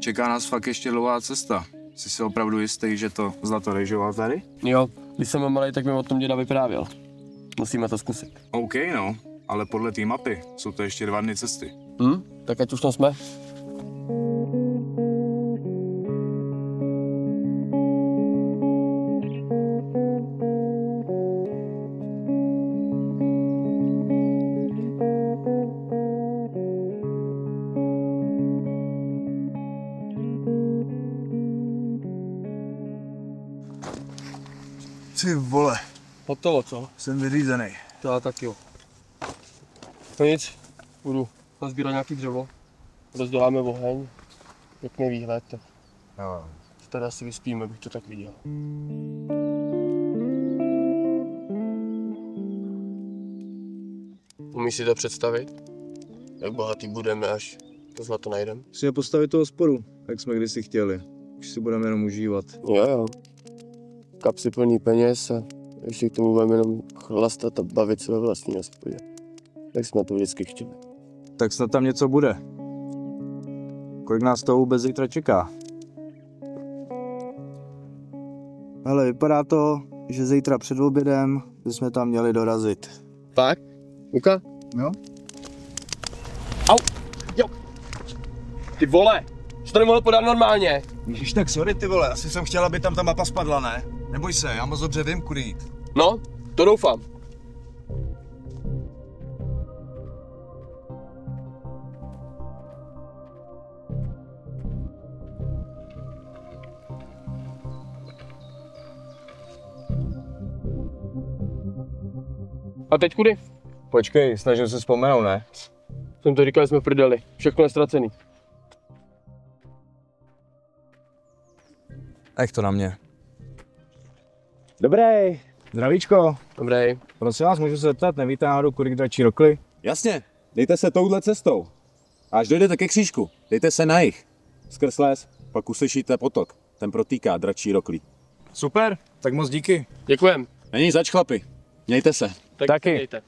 čeká nás fakt ještě dlouhá cesta. Jsi si opravdu jistý, že to zlato rejžoval tady? Jo, když jsem malý, tak mi o tom děda vyprávěl. Musíme to zkusit. OK, no, ale podle té mapy jsou to ještě 2 dny cesty. Tak ať už tam jsme. Ty vole, Hotovo, co? jsem vyřízený. To já taky jo. To nic, budu nazbírat nějaký dřevo, rozděláme oheň, pěkný výhled, tak Jo. tady asi vyspíme, bych to tak viděl. Umíš si to představit? Jak bohatý budeme, až to zlato najdeme? Musíme postavit toho sporu, jak jsme kdysi chtěli. Už si budeme jenom užívat. Jo. Kapsy plný peněz a ještě k tomu budeme jenom chlastat a bavit se ve vlastní hospodě. Tak jsme to vždycky chtěli. Tak snad tam něco bude. Kolik nás toho vůbec zítra čeká? Hele, vypadá to, že zítra před obědem bychom tam měli dorazit. Tak? Luka? Jo? Au! Jo! Ty vole! Že to nemohl podat normálně? Ježiš, tak sorry ty vole, asi jsem chtěl, aby tam ta mapa spadla, ne? Neboj se, já moc dobře vím, kudy jít. No, to doufám. A teď kudy? Počkej, snažím se vzpomenout, ne? Jsem to říkal, že jsme v prdeli. Všechno je ztracený. Ech to na mě. Dobrý. Zdravíčko. Dobrý. Prosím vás, můžu se zeptat, nevíte náhodou, kudy dračí rokly? Jasně, dejte se touhle cestou. A až dojdete ke křížku, dejte se na jih. Skrz les, pak uslyšíte potok. Ten protýká dračí roklí. Super, tak moc díky. Děkujem. Není zač, chlapi. Mějte se. Tak Taky. Dejte.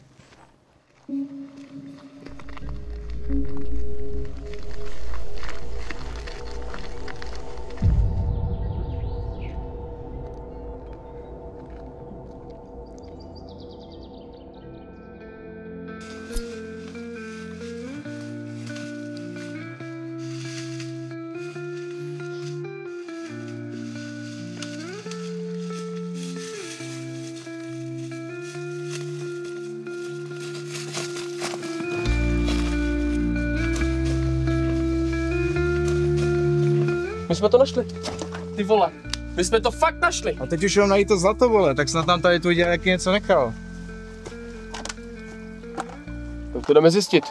My jsme to našli. Ty vole, my jsme to fakt našli. A teď už jenom najít to zlato, vole, tak snad nám tady tu dělá něco nechal. Tak to jdeme zjistit.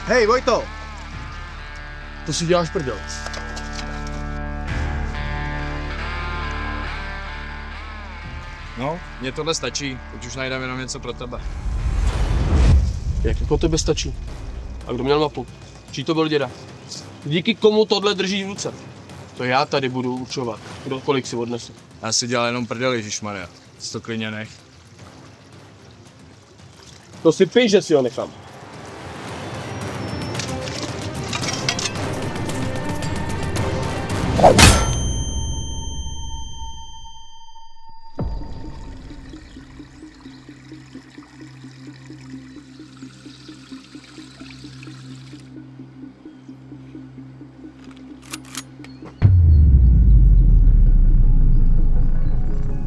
Hej, Vojto! To si děláš prdel. No, mně tohle stačí, teď už najdeme jenom něco pro tebe. Jak po tebe stačí? A kdo měl mapu? Čí to byl děda? Díky komu tohle drží v ruce? To já tady budu určovat, kdo kolik si odnese. Já si dělal jenom prdel, ježišmarja. Si to klidně nech. To si pij, že si ho nechám.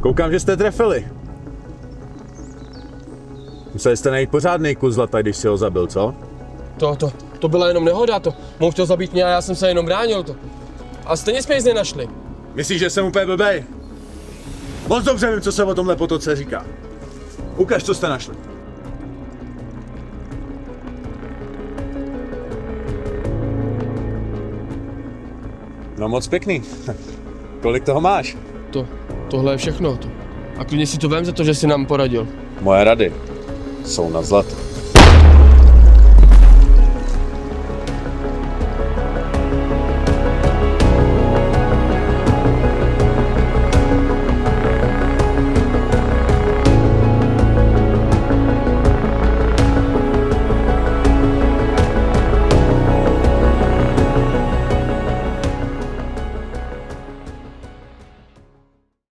Koukám, že jste trefili. Museli jste najít pořádný kus zlata, když si ho zabil, co? To byla jenom nehoda, to. Mohl chtěl zabít mě a já jsem se jenom bránil to. A stejně jsme nic nenašli. Myslíš, že jsem úplně blbej? Moc dobře vím, co se o tomhle potoce říká. Ukaž, co jste našli. No moc pěkný. Kolik toho máš? Tohle je všechno. A klidně si to vem za to, že jsi nám poradil. Moje rady jsou na zlato.